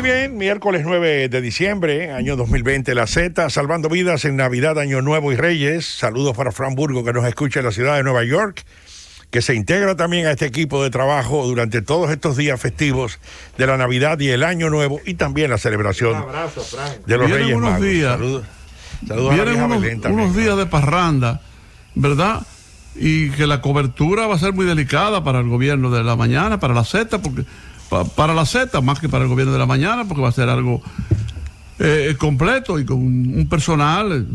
Muy bien, miércoles 9 de diciembre, año 2020, la Z, salvando vidas en Navidad, Año Nuevo y Reyes. Saludos para Fran Burgo, que nos escucha en la ciudad de Nueva York, que se integra también a este equipo de trabajo durante todos estos días festivos de la Navidad y el Año Nuevo, y también la celebración de los Reyes Magos. Saludos vienen unos días de parranda, ¿verdad? Y que la cobertura va a ser muy delicada para el gobierno de la mañana, para la Z, porque para la Z más que para el gobierno de la mañana, porque va a ser algo completo y con un personal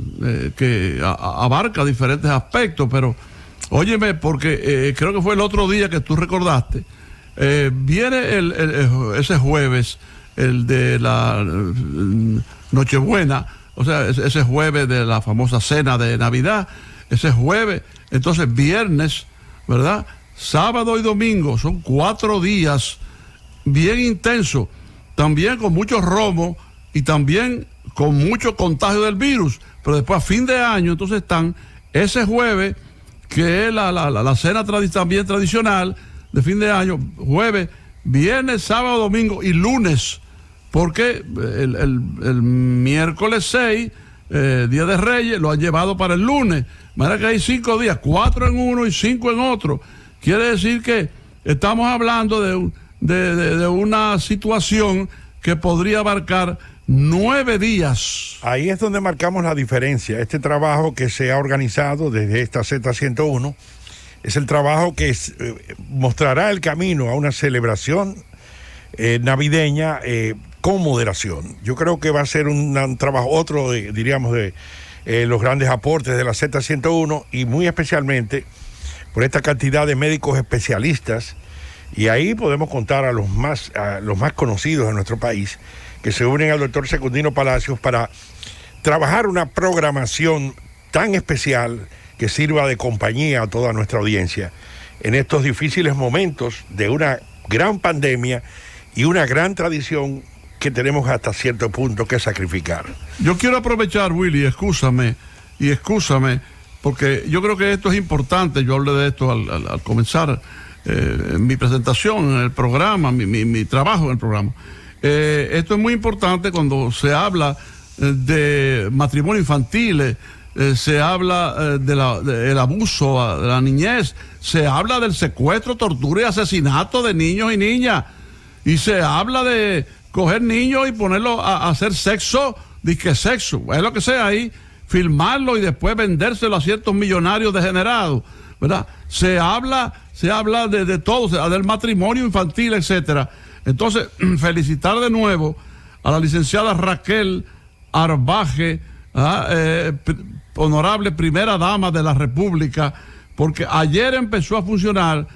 que abarca diferentes aspectos. Pero óyeme, porque creo que fue el otro día que tú recordaste, viene ese jueves, el de la Nochebuena, o sea, ese jueves de la famosa cena de Navidad, ese jueves, entonces viernes, ¿verdad? Sábado y domingo, son 4 días bien intensos, también con mucho romo y también con mucho contagio del virus, pero después a fin de año, entonces están ese jueves, que es la cena también tradicional de fin de año, jueves, viernes, sábado, domingo y lunes, porque el miércoles 6, Día de Reyes, lo han llevado para el lunes. De manera que hay 5 días, 4 en uno y 5 en otro. Quiere decir que estamos hablando de una situación que podría abarcar 9 días. Ahí es donde marcamos la diferencia. Este trabajo que se ha organizado desde esta Z101 es el trabajo que mostrará el camino a una celebración navideña con moderación. Yo creo que va a ser un trabajo, otro, diríamos, de los grandes aportes de la Z101, y muy especialmente por esta cantidad de médicos especialistas, y ahí podemos contar a los más conocidos de nuestro país, que se unen al doctor Secundino Palacios para trabajar una programación tan especial que sirva de compañía a toda nuestra audiencia en estos difíciles momentos de una gran pandemia y una gran tradición que tenemos hasta cierto punto que sacrificar. Yo quiero aprovechar, Willy, excúsame, porque yo creo que esto es importante. Yo hablé de esto al comenzar mi presentación en el programa, mi trabajo en el programa. Esto es muy importante cuando se habla de matrimonio infantil, se habla del abuso de la niñez, se habla del secuestro, tortura y asesinato de niños y niñas, y se habla de coger niños y ponerlos a hacer sexo, disque sexo, es lo que sea ahí, filmarlo y después vendérselo a ciertos millonarios degenerados, ¿verdad? Se habla de todo, del matrimonio infantil, etcétera. Entonces, felicitar de nuevo a la licenciada Raquel Arbaje, honorable primera dama de la República, porque ayer empezó a funcionar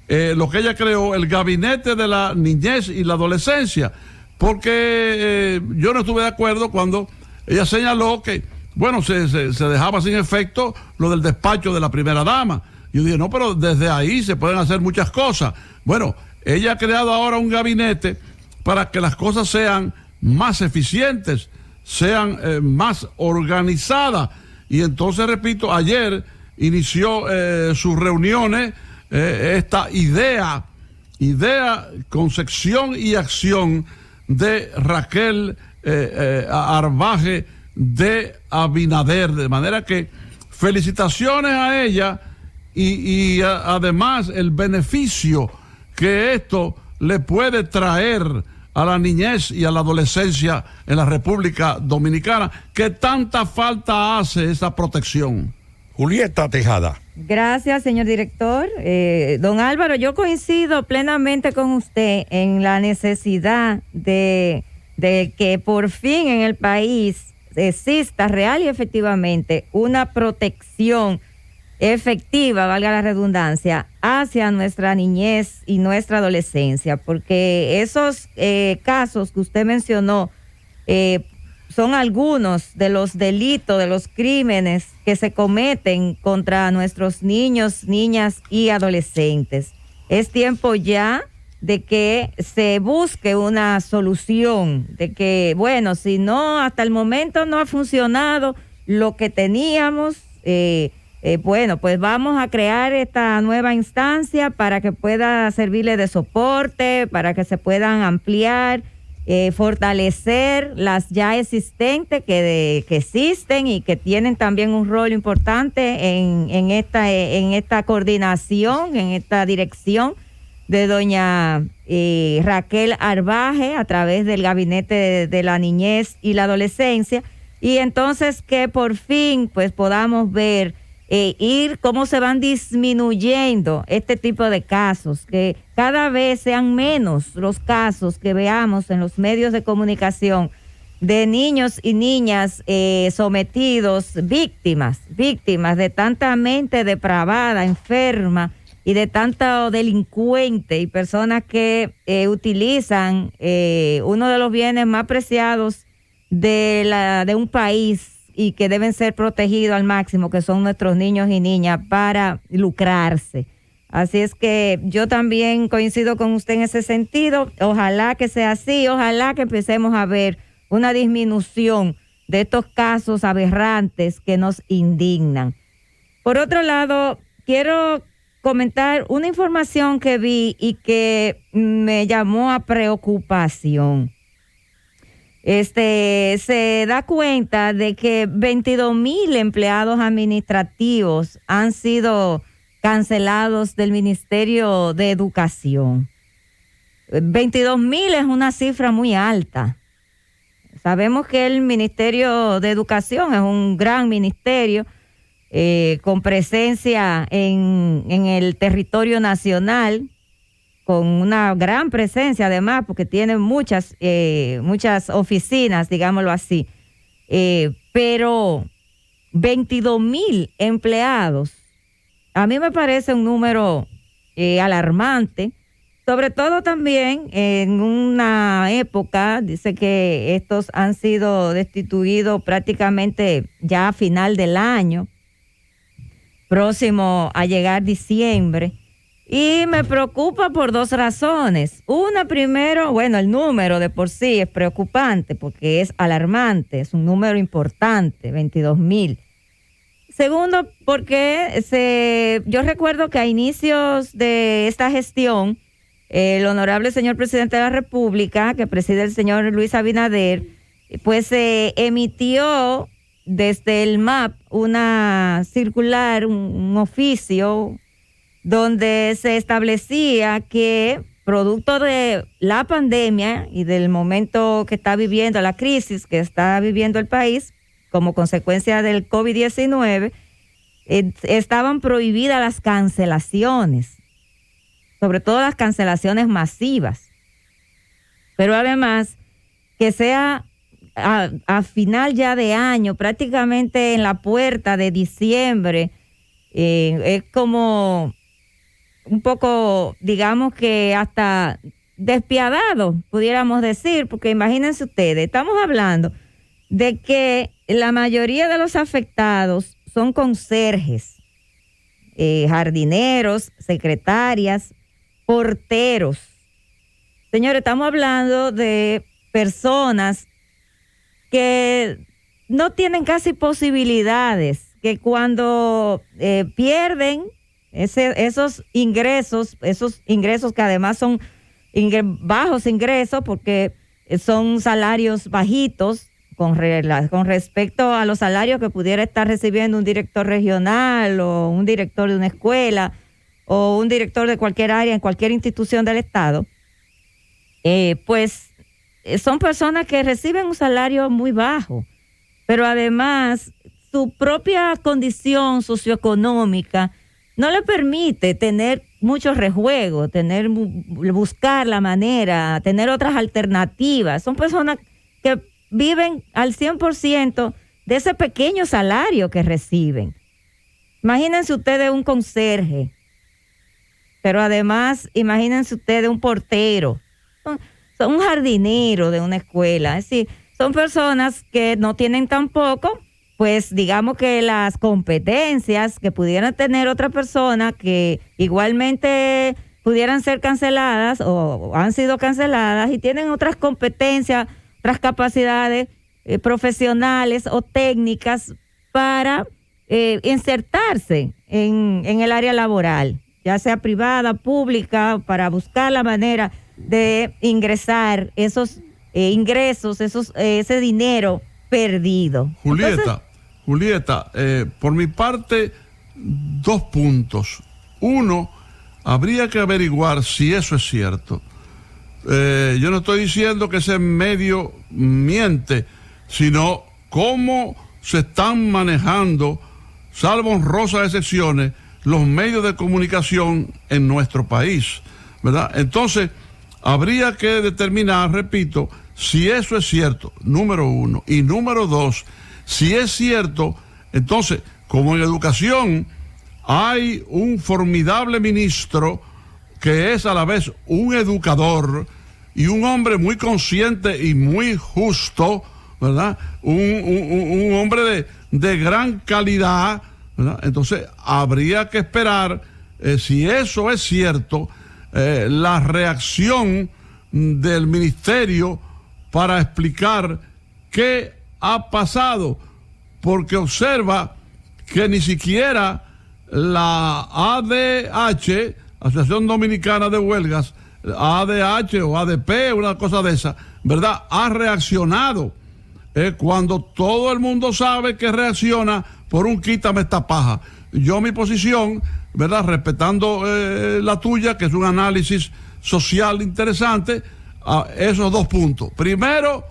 lo que ella creó, el Gabinete de la Niñez y la Adolescencia, porque yo no estuve de acuerdo cuando ella señaló que, bueno, se dejaba sin efecto lo del despacho de la primera dama. Yo dije, no, pero desde ahí se pueden hacer muchas cosas. Bueno, ella ha creado ahora un gabinete para que las cosas sean más eficientes, sean más organizadas. Y entonces, repito, ayer inició sus reuniones esta idea, concepción y acción de Raquel Arbaje de Abinader. De manera que felicitaciones a ella y además el beneficio que esto le puede traer a la niñez y a la adolescencia en la República Dominicana, que tanta falta hace esa protección. Julieta Tejada. Gracias, señor director. Don Álvaro, yo coincido plenamente con usted en la necesidad de que por fin en el país exista real y efectivamente una protección efectiva, valga la redundancia, hacia nuestra niñez y nuestra adolescencia, porque esos casos que usted mencionó son algunos de los delitos, de los crímenes que se cometen contra nuestros niños, niñas y adolescentes. Es tiempo ya de que se busque una solución, de que, bueno, si no, hasta el momento no ha funcionado lo que teníamos, bueno, pues vamos a crear esta nueva instancia para que pueda servirle de soporte, para que se puedan ampliar fortalecer las ya existentes que existen y que tienen también un rol importante en esta coordinación, en esta dirección de doña Raquel Arbaje a través del Gabinete de la Niñez y la Adolescencia, y entonces que por fin pues podamos ver ir cómo se van disminuyendo este tipo de casos, que cada vez sean menos los casos que veamos en los medios de comunicación de niños y niñas sometidos, víctimas de tanta mente depravada, enferma, y de tanto delincuente y personas que utilizan uno de los bienes más preciados de un país y que deben ser protegidos al máximo, que son nuestros niños y niñas, para lucrarse. Así es que yo también coincido con usted en ese sentido. Ojalá que sea así, ojalá que empecemos a ver una disminución de estos casos aberrantes que nos indignan. Por otro lado, quiero comentar una información que vi y que me llamó a preocupación. Se da cuenta de que 22,000 empleados administrativos han sido cancelados del Ministerio de Educación. 22,000 es una cifra muy alta. Sabemos que el Ministerio de Educación es un gran ministerio con presencia en el territorio nacional, con una gran presencia además, porque tiene muchas oficinas, digámoslo así. Pero 22,000 empleados, a mí me parece un número alarmante, sobre todo también en una época, dice que estos han sido destituidos prácticamente ya a final del año, próximo a llegar diciembre. Y me preocupa por dos razones. Una, primero, bueno, el número de por sí es preocupante porque es alarmante, es un número importante, 22,000. Segundo, porque yo recuerdo que a inicios de esta gestión, el honorable señor presidente de la República, que preside el señor Luis Abinader, pues se emitió desde el MAP una circular, un oficio, donde se establecía que producto de la pandemia y del momento que está viviendo, la crisis que está viviendo el país como consecuencia del COVID-19, estaban prohibidas las cancelaciones, sobre todo las cancelaciones masivas. Pero además que sea a final ya de año, prácticamente en la puerta de diciembre, es como un poco, digamos que hasta despiadado, pudiéramos decir, porque imagínense ustedes, estamos hablando de que la mayoría de los afectados son conserjes, jardineros, secretarias, porteros. Señores, estamos hablando de personas que no tienen casi posibilidades, que cuando pierden esos ingresos que además son bajos ingresos porque son salarios bajitos con respecto a los salarios que pudiera estar recibiendo un director regional o un director de una escuela o un director de cualquier área en cualquier institución del Estado, pues son personas que reciben un salario muy bajo, pero además su propia condición socioeconómica no le permite tener muchos rejuegos, buscar la manera, tener otras alternativas. Son personas que viven al 100% de ese pequeño salario que reciben. Imagínense ustedes un conserje, pero además imagínense ustedes un portero, son un jardinero de una escuela. Es decir, son personas que no tienen tampoco, pues digamos que las competencias que pudieran tener otra persona que igualmente pudieran ser canceladas o han sido canceladas y tienen otras competencias, otras capacidades profesionales o técnicas para insertarse en el área laboral, ya sea privada, pública, para buscar la manera de ingresar esos ingresos, ese dinero perdido. Julieta, por mi parte, 2 puntos. Uno, habría que averiguar si eso es cierto. Yo no estoy diciendo que ese medio miente, sino cómo se están manejando, salvo honrosas excepciones, los medios de comunicación en nuestro país, ¿verdad? Entonces, habría que determinar, repito, si eso es cierto, número 1. Y número 2, si es cierto, entonces, como en educación hay un formidable ministro que es a la vez un educador y un hombre muy consciente y muy justo, ¿verdad? Un hombre de gran calidad, ¿verdad? Entonces, habría que esperar, si eso es cierto, la reacción del ministerio para explicar qué ha pasado, porque observa que ni siquiera la ADH, Asociación Dominicana de Huelgas, ADH o ADP, una cosa de esa, ¿verdad?, ha reaccionado, cuando todo el mundo sabe que reacciona por un quítame esta paja. Yo mi posición, ¿verdad?, respetando la tuya, que es un análisis social interesante, a esos 2 puntos. Primero,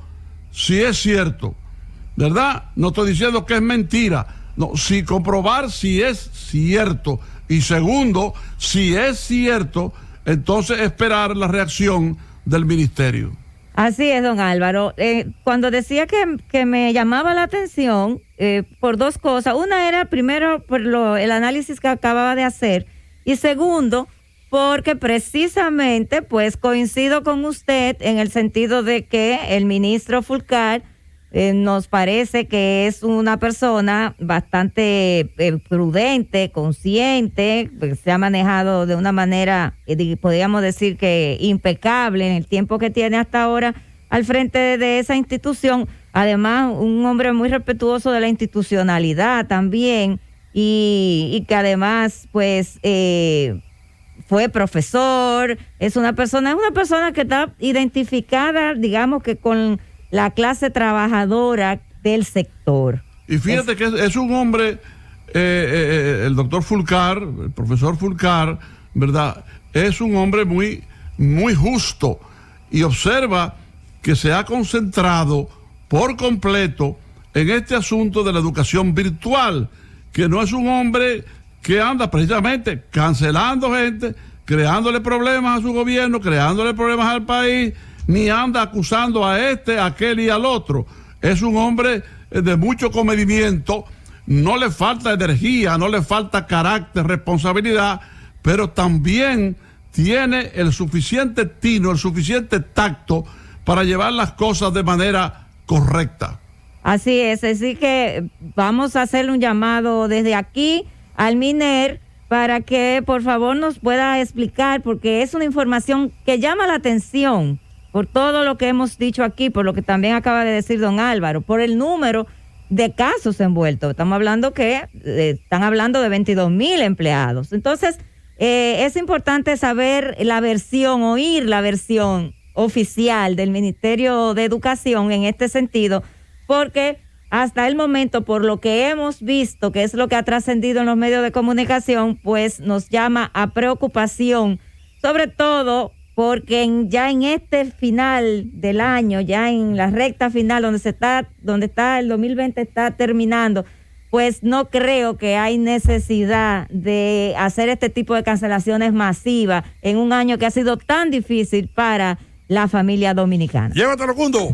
si es cierto, ¿verdad? No estoy diciendo que es mentira, no, si comprobar si es cierto. Y segundo, si es cierto, entonces esperar la reacción del ministerio. Así es, don Álvaro. Cuando decía que me llamaba la atención por 2 cosas. Una era, primero, por el análisis que acababa de hacer. Y segundo, porque precisamente pues coincido con usted en el sentido de que el ministro Fulcar nos parece que es una persona bastante prudente, consciente, pues se ha manejado de una manera, podríamos decir que impecable en el tiempo que tiene hasta ahora al frente de esa institución. Además, un hombre muy respetuoso de la institucionalidad también, y que además pues fue profesor, es una persona que está identificada, digamos que con la clase trabajadora del sector. Y fíjate que es un hombre, el doctor Fulcar, el profesor Fulcar, ¿verdad?, es un hombre muy, muy justo, y observa que se ha concentrado por completo en este asunto de la educación virtual, que no es un hombre que anda precisamente cancelando gente, creándole problemas a su gobierno, creándole problemas al país, ni anda acusando a este, a aquel y al otro. Es un hombre de mucho comedimiento, no le falta energía, no le falta carácter, responsabilidad, pero también tiene el suficiente tino, el suficiente tacto para llevar las cosas de manera correcta. Así es, así que vamos a hacerle un llamado desde aquí al MINER para que por favor nos pueda explicar, porque es una información que llama la atención por todo lo que hemos dicho aquí, por lo que también acaba de decir don Álvaro, por el número de casos envueltos. Estamos hablando están hablando de 22,000 empleados. Entonces, es importante saber la versión, oír la versión oficial del Ministerio de Educación en este sentido, porque hasta el momento, por lo que hemos visto, que es lo que ha trascendido en los medios de comunicación, pues nos llama a preocupación, sobre todo porque ya en este final del año, ya en la recta final donde está el 2020 está terminando, pues no creo que hay necesidad de hacer este tipo de cancelaciones masivas en un año que ha sido tan difícil para la familia dominicana. Llévatelo, Cundo.